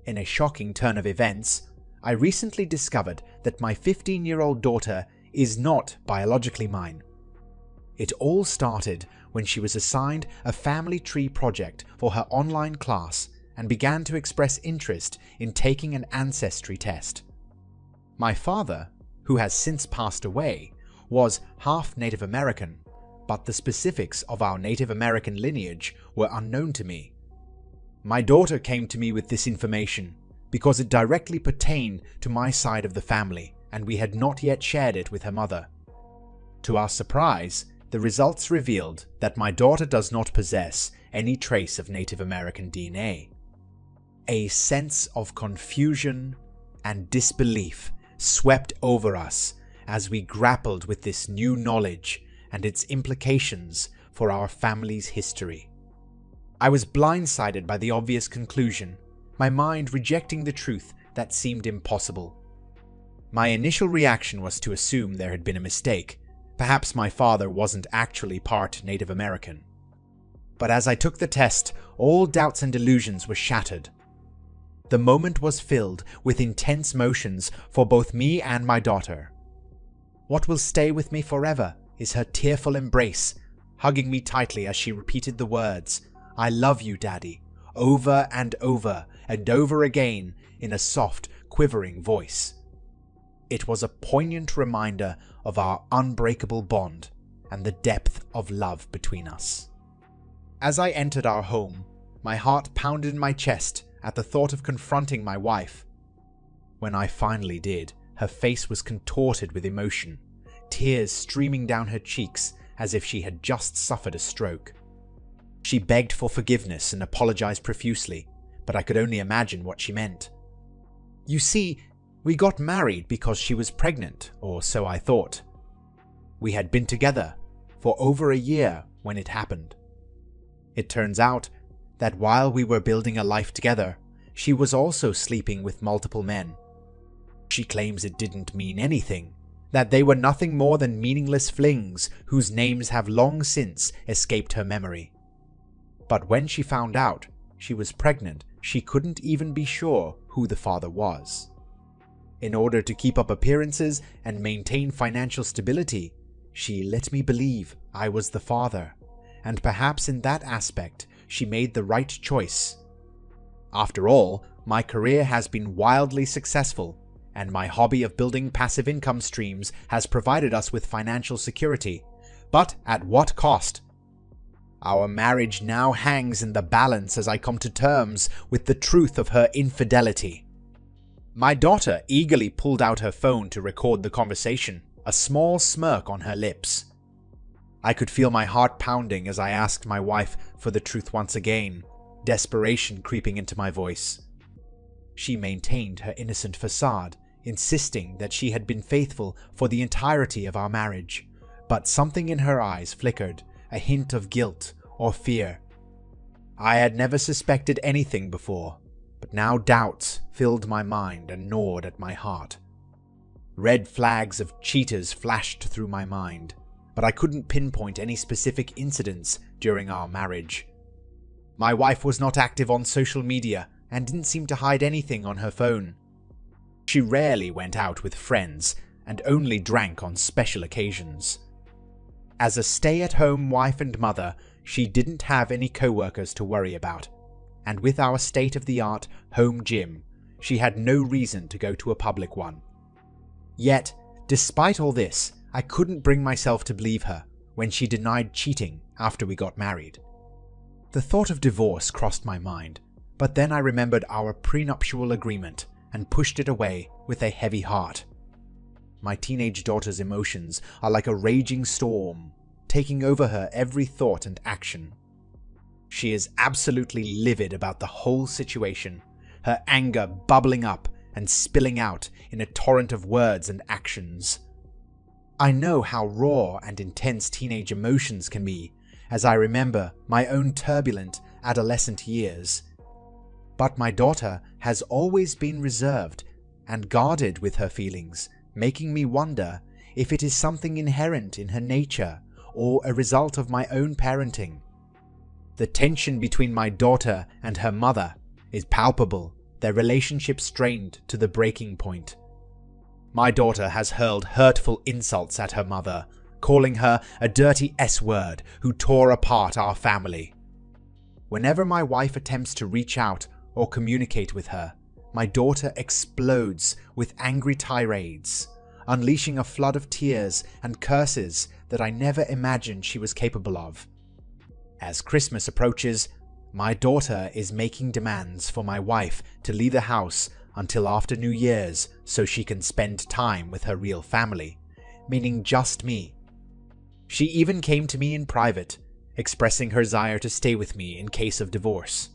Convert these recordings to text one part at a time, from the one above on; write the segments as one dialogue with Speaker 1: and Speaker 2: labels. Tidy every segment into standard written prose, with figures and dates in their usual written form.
Speaker 1: In a shocking turn of events, I recently discovered that my 15-year-old daughter is not biologically mine. It all started when she was assigned a family tree project for her online class and began to express interest in taking an ancestry test. My father, who has since passed away, was half Native American, but the specifics of our Native American lineage were unknown to me. My daughter came to me with this information because it directly pertained to my side of the family, and we had not yet shared it with her mother. To our surprise, the results revealed that my daughter does not possess any trace of Native American DNA. A sense of confusion and disbelief swept over us as we grappled with this new knowledge and its implications for our family's history. I was blindsided by the obvious conclusion, my mind rejecting the truth that seemed impossible. My initial reaction was to assume there had been a mistake. Perhaps my father wasn't actually part Native American. But as I took the test, all doubts and illusions were shattered. The moment was filled with intense motions for both me and my daughter. What will stay with me forever is her tearful embrace, hugging me tightly as she repeated the words, "I love you, Daddy," over and over again in a soft, quivering voice. It was a poignant reminder of our unbreakable bond and the depth of love between us. As I entered our home, my heart pounded in my chest at the thought of confronting my wife. When I finally did, her face was contorted with emotion, tears streaming down her cheeks as if she had just suffered a stroke. She begged for forgiveness and apologized profusely, but I could only imagine what she meant. You see, we got married because she was pregnant, or so I thought. We had been together for over a year when it happened. It turns out that while we were building a life together, she was also sleeping with multiple men. She claims it didn't mean anything, that they were nothing more than meaningless flings whose names have long since escaped her memory. But when she found out she was pregnant, she couldn't even be sure who the father was. In order to keep up appearances and maintain financial stability, she let me believe I was the father, and perhaps in that aspect she made the right choice. After all, my career has been wildly successful, and my hobby of building passive income streams has provided us with financial security. But at what cost? Our marriage now hangs in the balance as I come to terms with the truth of her infidelity. My daughter eagerly pulled out her phone to record the conversation, a small smirk on her lips. I could feel my heart pounding as I asked my wife for the truth once again, desperation creeping into my voice. She maintained her innocent facade, insisting that she had been faithful for the entirety of our marriage, but something in her eyes flickered, a hint of guilt or fear. I had never suspected anything before, but now doubts filled my mind and gnawed at my heart. Red flags of cheaters flashed through my mind, but I couldn't pinpoint any specific incidents during our marriage. My wife was not active on social media and didn't seem to hide anything on her phone. She rarely went out with friends and only drank on special occasions. As a stay-at-home wife and mother, she didn't have any co-workers to worry about, and with our state-of-the-art home gym, she had no reason to go to a public one. Yet, despite all this, I couldn't bring myself to believe her when she denied cheating after we got married. The thought of divorce crossed my mind, but then I remembered our prenuptial agreement and pushed it away with a heavy heart. My teenage daughter's emotions are like a raging storm, taking over her every thought and action. She is absolutely livid about the whole situation, her anger bubbling up and spilling out in a torrent of words and actions. I know how raw and intense teenage emotions can be, as I remember my own turbulent adolescent years. But my daughter has always been reserved and guarded with her feelings, making me wonder if it is something inherent in her nature or a result of my own parenting. The tension between my daughter and her mother is palpable, their relationship strained to the breaking point. My daughter has hurled hurtful insults at her mother, calling her a dirty S-word who tore apart our family. Whenever my wife attempts to reach out or communicate with her, my daughter explodes with angry tirades, unleashing a flood of tears and curses that I never imagined she was capable of. As Christmas approaches, my daughter is making demands for my wife to leave the house until after New Year's so she can spend time with her real family, meaning just me. She even came to me in private, expressing her desire to stay with me in case of divorce.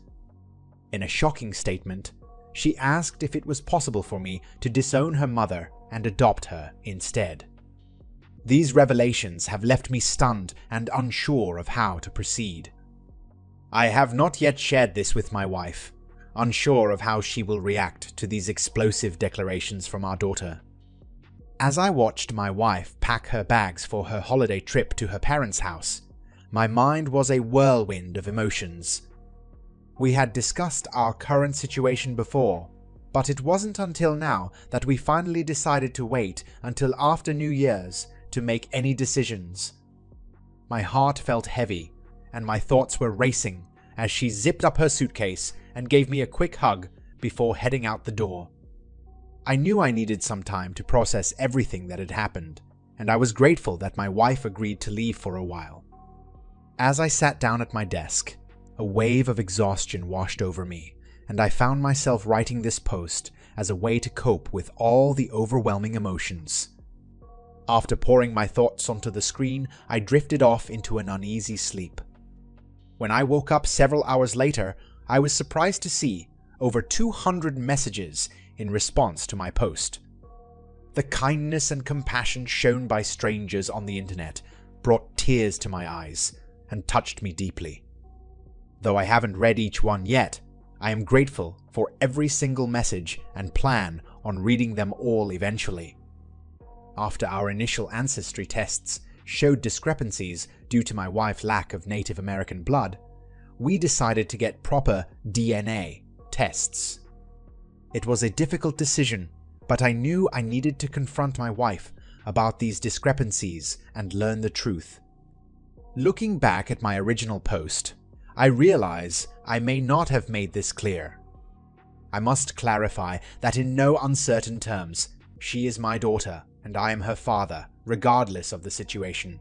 Speaker 1: In a shocking statement, she asked if it was possible for me to disown her mother and adopt her instead. These revelations have left me stunned and unsure of how to proceed. I have not yet shared this with my wife, unsure of how she will react to these explosive declarations from our daughter. As I watched my wife pack her bags for her holiday trip to her parents' house, my mind was a whirlwind of emotions. We had discussed our current situation before, but it wasn't until now that we finally decided to wait until after New Year's to make any decisions. My heart felt heavy, and my thoughts were racing as she zipped up her suitcase and gave me a quick hug before heading out the door. I knew I needed some time to process everything that had happened, and I was grateful that my wife agreed to leave for a while. As I sat down at my desk, a wave of exhaustion washed over me, and I found myself writing this post as a way to cope with all the overwhelming emotions. After pouring my thoughts onto the screen, I drifted off into an uneasy sleep. When I woke up several hours later, I was surprised to see over 200 messages in response to my post. The kindness and compassion shown by strangers on the internet brought tears to my eyes and touched me deeply. Though I haven't read each one yet, I am grateful for every single message and plan on reading them all eventually. After our initial ancestry tests showed discrepancies due to my wife's lack of Native American blood, we decided to get proper DNA tests. It was a difficult decision, but I knew I needed to confront my wife about these discrepancies and learn the truth. Looking back at my original post, I realize I may not have made this clear. I must clarify that in no uncertain terms, she is my daughter and I am her father, regardless of the situation.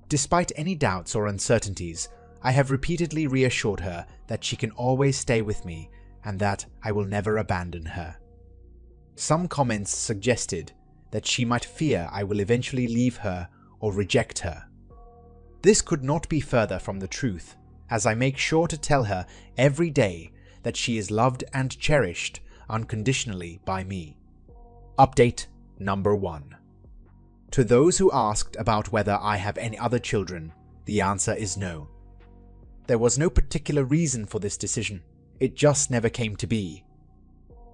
Speaker 1: Despite any doubts or uncertainties, I have repeatedly reassured her that she can always stay with me and that I will never abandon her. Some comments suggested that she might fear I will eventually leave her or reject her. This could not be further from the truth, as I make sure to tell her every day that she is loved and cherished unconditionally by me. Update number 1. To those who asked about whether I have any other children, the answer is no. There was no particular reason for this decision. It just never came to be.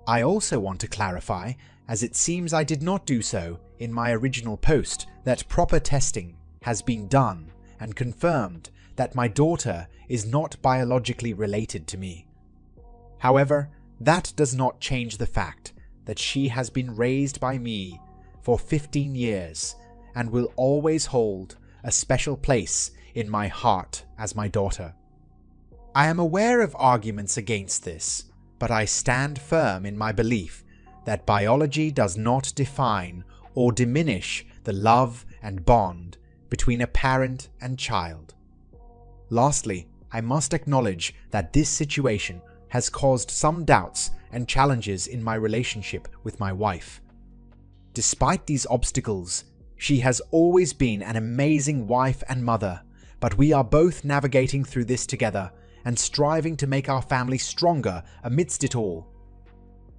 Speaker 1: I also want to clarify, as it seems I did not do so in my original post, that proper testing has been done and confirmed that my daughter is not biologically related to me. However, that does not change the fact that she has been raised by me for 15 years and will always hold a special place in my heart as my daughter. I am aware of arguments against this, but I stand firm in my belief that biology does not define or diminish the love and bond between a parent and child. Lastly, I must acknowledge that this situation has caused some doubts and challenges in my relationship with my wife. Despite these obstacles, she has always been an amazing wife and mother, but we are both navigating through this together and striving to make our family stronger amidst it all.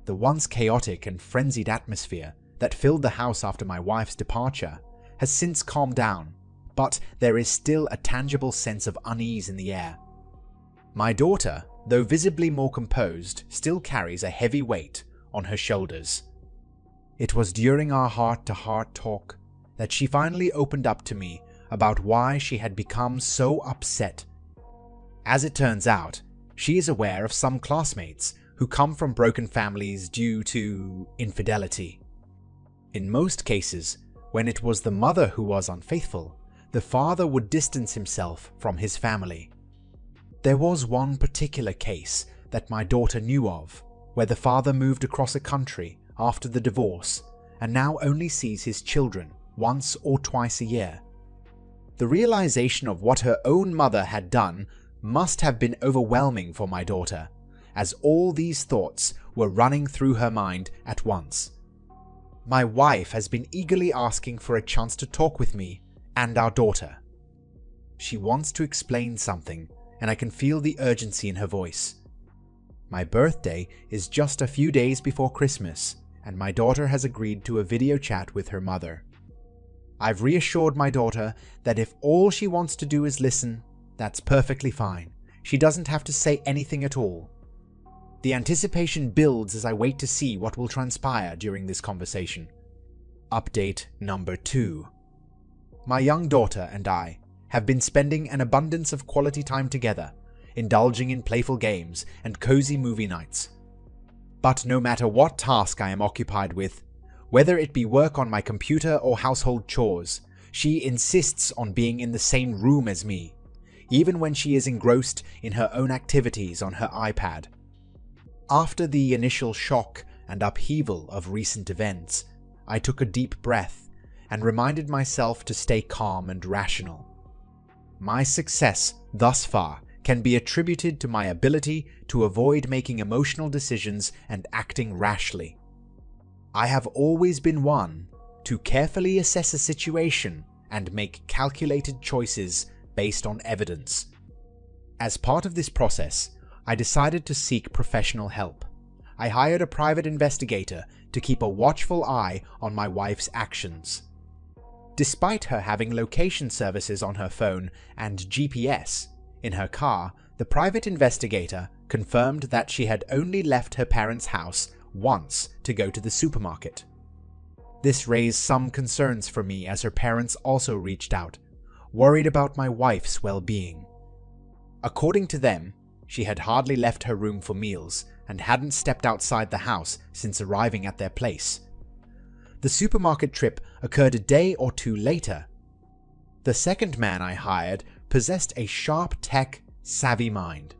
Speaker 1: The once chaotic and frenzied atmosphere that filled the house after my wife's departure has since calmed down, but there is still a tangible sense of unease in the air. My daughter, though visibly more composed, still carries a heavy weight on her shoulders. It was during our heart-to-heart talk that she finally opened up to me about why she had become so upset. As it turns out, she is aware of some classmates who come from broken families due to infidelity. In most cases, when it was the mother who was unfaithful, the father would distance himself from his family. There was one particular case that my daughter knew of, where the father moved across a country after the divorce and now only sees his children once or twice a year. The realization of what her own mother had done must have been overwhelming for my daughter, as all these thoughts were running through her mind at once. My wife has been eagerly asking for a chance to talk with me and our daughter. She wants to explain something, and I can feel the urgency in her voice. My birthday is just a few days before Christmas, and my daughter has agreed to a video chat with her mother. I've reassured my daughter that if all she wants to do is listen, that's perfectly fine. She doesn't have to say anything at all. The anticipation builds as I wait to see what will transpire during this conversation. Update number 2. My young daughter and I have been spending an abundance of quality time together, indulging in playful games and cozy movie nights. But no matter what task I am occupied with, whether it be work on my computer or household chores, she insists on being in the same room as me, even when she is engrossed in her own activities on her iPad. After the initial shock and upheaval of recent events, I took a deep breath and reminded myself to stay calm and rational. My success thus far can be attributed to my ability to avoid making emotional decisions and acting rashly. I have always been one to carefully assess a situation and make calculated choices based on evidence. As part of this process, I decided to seek professional help. I hired a private investigator to keep a watchful eye on my wife's actions. Despite her having location services on her phone and GPS in her car, the private investigator confirmed that she had only left her parents' house once to go to the supermarket. This raised some concerns for me as her parents also reached out, worried about my wife's well-being. According to them, she had hardly left her room for meals and hadn't stepped outside the house since arriving at their place. The supermarket trip occurred a day or two later. The second man I hired possessed a sharp tech, savvy mind.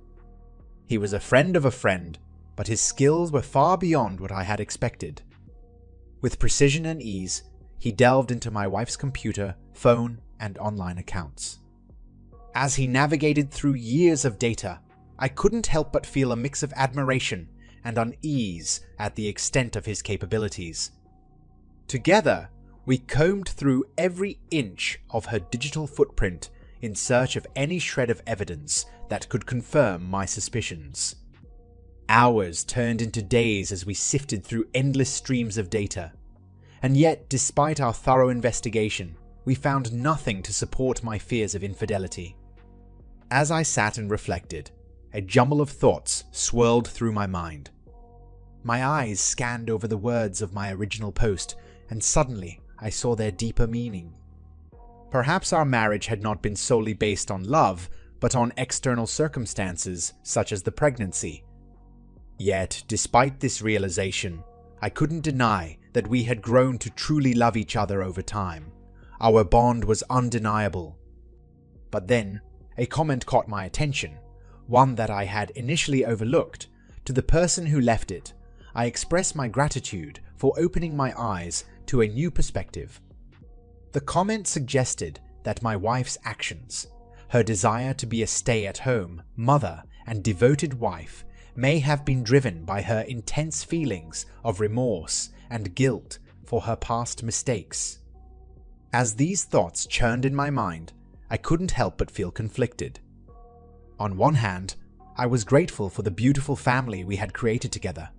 Speaker 1: He was a friend of a friend, but his skills were far beyond what I had expected. With precision and ease, he delved into my wife's computer, phone, and online accounts. As he navigated through years of data, I couldn't help but feel a mix of admiration and unease at the extent of his capabilities. Together, we combed through every inch of her digital footprint in search of any shred of evidence that could confirm my suspicions. Hours turned into days as we sifted through endless streams of data, and yet, despite our thorough investigation, we found nothing to support my fears of infidelity. As I sat and reflected, a jumble of thoughts swirled through my mind. My eyes scanned over the words of my original post, and suddenly I saw their deeper meaning. Perhaps our marriage had not been solely based on love, but on external circumstances such as the pregnancy. Yet, despite this realization, I couldn't deny that we had grown to truly love each other over time. Our bond was undeniable. But then, a comment caught my attention, one that I had initially overlooked. To the person who left it, I express my gratitude for opening my eyes to a new perspective. The comment suggested that my wife's actions, her desire to be a stay-at-home mother and devoted wife, may have been driven by her intense feelings of remorse and guilt for her past mistakes. As these thoughts churned in my mind, I couldn't help but feel conflicted. On one hand, I was grateful for the beautiful family we had created together,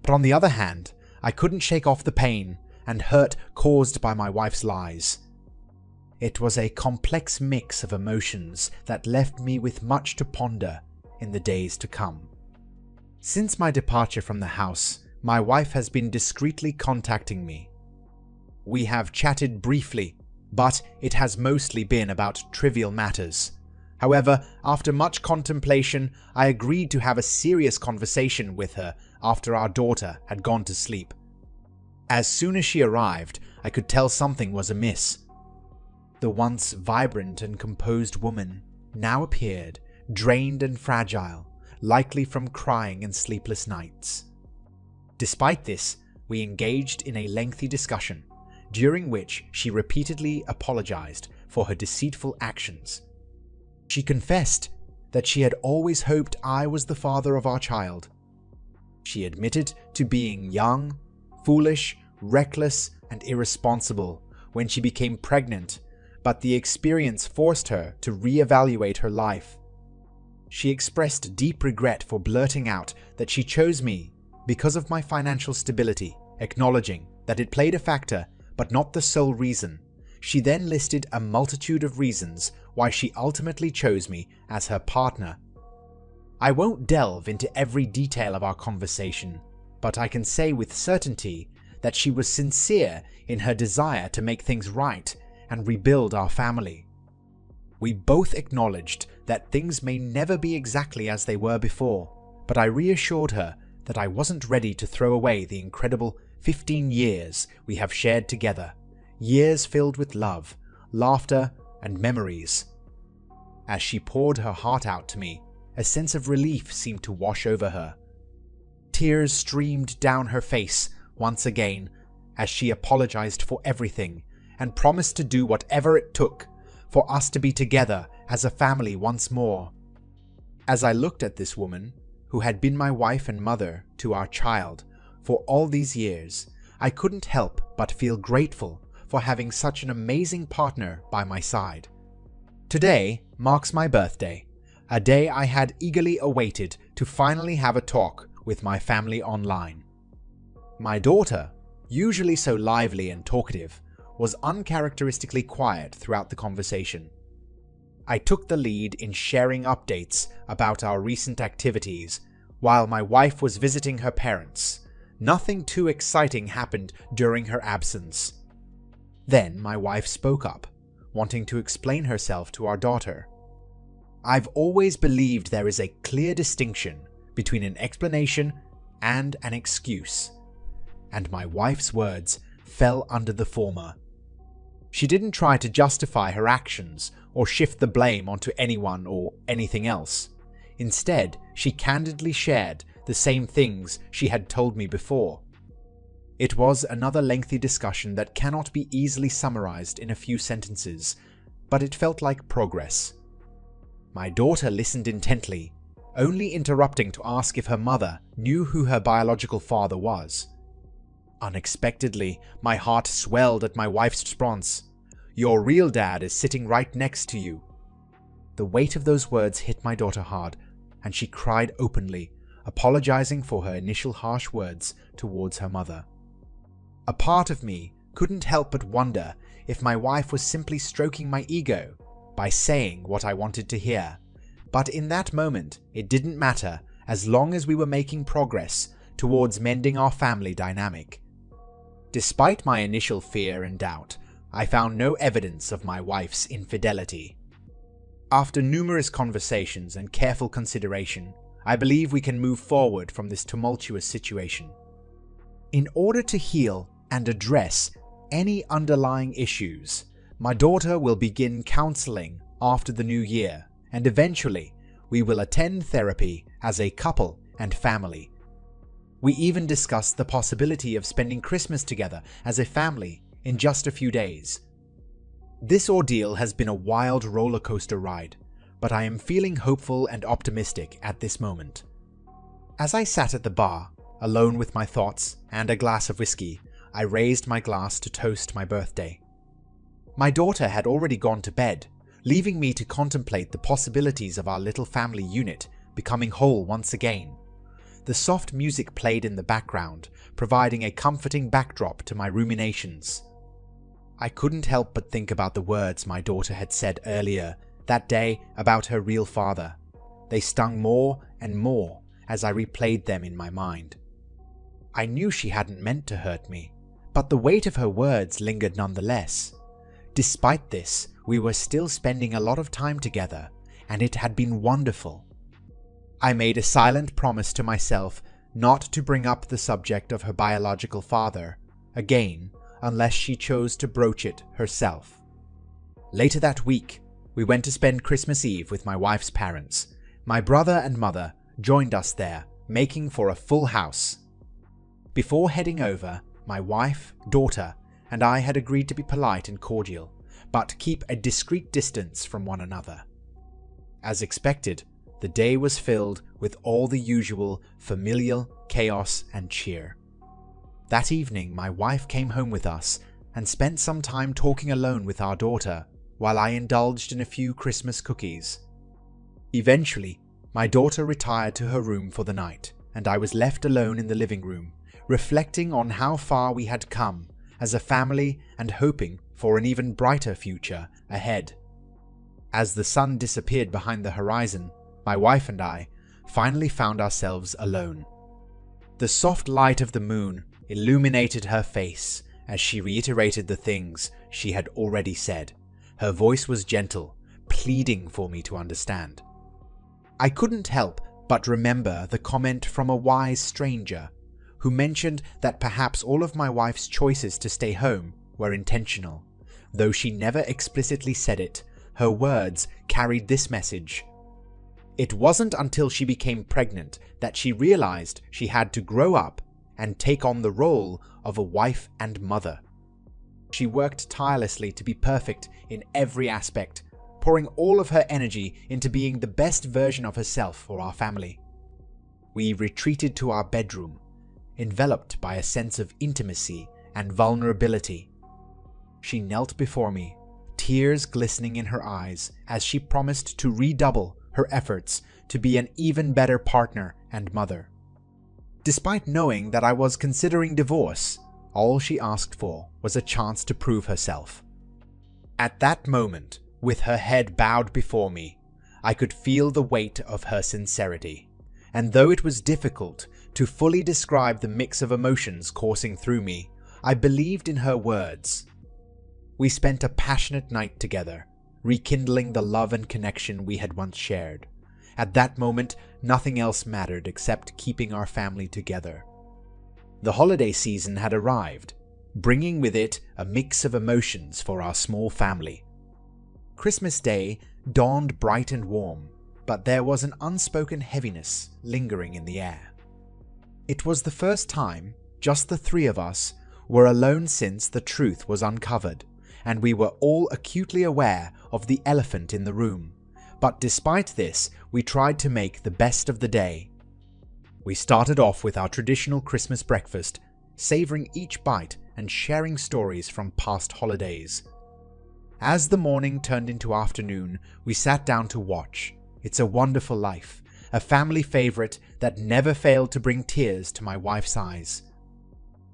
Speaker 1: but on the other hand, I couldn't shake off the pain and hurt caused by my wife's lies. It was a complex mix of emotions that left me with much to ponder in the days to come. Since my departure from the house, my wife has been discreetly contacting me. We have chatted briefly, but it has mostly been about trivial matters. However, after much contemplation, I agreed to have a serious conversation with her after our daughter had gone to sleep. As soon as she arrived, I could tell something was amiss. The once vibrant and composed woman now appeared drained and fragile, likely from crying and sleepless nights. Despite this, we engaged in a lengthy discussion, during which she repeatedly apologized for her deceitful actions. She confessed that she had always hoped I was the father of our child. She admitted to being young, foolish, reckless, and irresponsible when she became pregnant, but the experience forced her to reevaluate her life. She expressed deep regret for blurting out that she chose me because of my financial stability, acknowledging that it played a factor but not the sole reason. She then listed a multitude of reasons why she ultimately chose me as her partner. I won't delve into every detail of our conversation, but I can say with certainty that she was sincere in her desire to make things right and rebuild our family. We both acknowledged that things may never be exactly as they were before, but I reassured her that I wasn't ready to throw away the incredible 15 years we have shared together, years filled with love, laughter, and memories. As she poured her heart out to me, a sense of relief seemed to wash over her. Tears streamed down her face once again as she apologized for everything and promised to do whatever it took for us to be together as a family once more. As I looked at this woman, who had been my wife and mother to our child for all these years, I couldn't help but feel grateful for having such an amazing partner by my side. Today marks my birthday, a day I had eagerly awaited to finally have a talk with my family online. My daughter, usually so lively and talkative, was uncharacteristically quiet throughout the conversation. I took the lead in sharing updates about our recent activities while my wife was visiting her parents. Nothing too exciting happened during her absence. Then my wife spoke up, wanting to explain herself to our daughter. I've always believed there is a clear distinction between an explanation and an excuse, and my wife's words fell under the former. She didn't try to justify her actions or shift the blame onto anyone or anything else. Instead, she candidly shared the same things she had told me before. It was another lengthy discussion that cannot be easily summarized in a few sentences, but it felt like progress. My daughter listened intently, only interrupting to ask if her mother knew who her biological father was. Unexpectedly, my heart swelled at my wife's response. "Your real dad is sitting right next to you." The weight of those words hit my daughter hard, and she cried openly, apologizing for her initial harsh words towards her mother. A part of me couldn't help but wonder if my wife was simply stroking my ego by saying what I wanted to hear, but in that moment it didn't matter as long as we were making progress towards mending our family dynamic. Despite my initial fear and doubt, I found no evidence of my wife's infidelity. After numerous conversations and careful consideration, I believe we can move forward from this tumultuous situation. In order to heal and address any underlying issues, my daughter will begin counseling after the new year, and eventually we will attend therapy as a couple and family. We even discussed the possibility of spending Christmas together as a family in just a few days. This ordeal has been a wild roller coaster ride, but I am feeling hopeful and optimistic at this moment. As I sat at the bar, alone with my thoughts and a glass of whiskey, I raised my glass to toast my birthday. My daughter had already gone to bed, leaving me to contemplate the possibilities of our little family unit becoming whole once again. The soft music played in the background, providing a comforting backdrop to my ruminations. I couldn't help but think about the words my daughter had said earlier that day about her real father. They stung more and more as I replayed them in my mind. I knew she hadn't meant to hurt me, but the weight of her words lingered nonetheless. Despite this, we were still spending a lot of time together, and it had been wonderful. I made a silent promise to myself not to bring up the subject of her biological father again unless she chose to broach it herself. Later that week, we went to spend Christmas Eve with my wife's parents. My brother and mother joined us there, making for a full house. Before heading over, my wife, daughter, and I had agreed to be polite and cordial, but keep a discreet distance from one another. As expected, the day was filled with all the usual familial chaos and cheer. That evening, my wife came home with us and spent some time talking alone with our daughter while I indulged in a few Christmas cookies. Eventually, my daughter retired to her room for the night, and I was left alone in the living room, reflecting on how far we had come as a family and hoping for an even brighter future ahead. As the sun disappeared behind the horizon, my wife and I finally found ourselves alone. The soft light of the moon illuminated her face as she reiterated the things she had already said. Her voice was gentle, pleading for me to understand. I couldn't help but remember the comment from a wise stranger who mentioned that perhaps all of my wife's choices to stay home were intentional. Though she never explicitly said it, her words carried this message. It wasn't until she became pregnant that she realized she had to grow up and take on the role of a wife and mother. She worked tirelessly to be perfect in every aspect, pouring all of her energy into being the best version of herself for our family. We retreated to our bedroom, enveloped by a sense of intimacy and vulnerability. She knelt before me, tears glistening in her eyes as she promised to redouble her efforts to be an even better partner and mother. Despite knowing that I was considering divorce, all she asked for was a chance to prove herself. At that moment, with her head bowed before me, I could feel the weight of her sincerity, and though it was difficult to fully describe the mix of emotions coursing through me, I believed in her words. We spent a passionate night together, rekindling the love and connection we had once shared. At that moment, nothing else mattered except keeping our family together. The holiday season had arrived, bringing with it a mix of emotions for our small family. Christmas Day dawned bright and warm, but there was an unspoken heaviness lingering in the air. It was the first time just the three of us were alone since the truth was uncovered, and we were all acutely aware of the elephant in the room. But despite this, we tried to make the best of the day. We started off with our traditional Christmas breakfast, savoring each bite and sharing stories from past holidays. As the morning turned into afternoon, we sat down to watch It's a Wonderful Life, a family favorite that never failed to bring tears to my wife's eyes.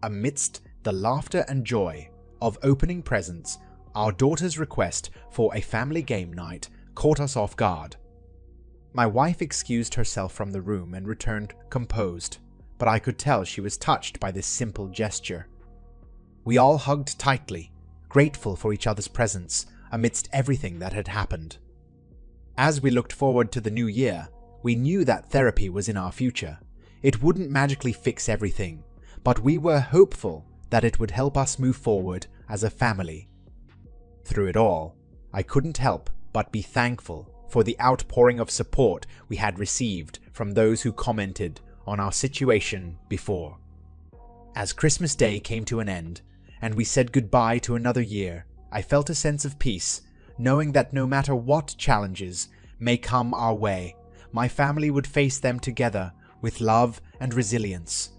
Speaker 1: Amidst the laughter and joy of opening presents, our daughter's request for a family game night caught us off guard. My wife excused herself from the room and returned composed, but I could tell she was touched by this simple gesture. We all hugged tightly, grateful for each other's presence amidst everything that had happened. As we looked forward to the new year, we knew that therapy was in our future. It wouldn't magically fix everything, but we were hopeful that it would help us move forward as a family. Through it all, I couldn't help but be thankful for the outpouring of support we had received from those who commented on our situation before. As Christmas Day came to an end, and we said goodbye to another year, I felt a sense of peace, knowing that no matter what challenges may come our way, my family would face them together with love and resilience.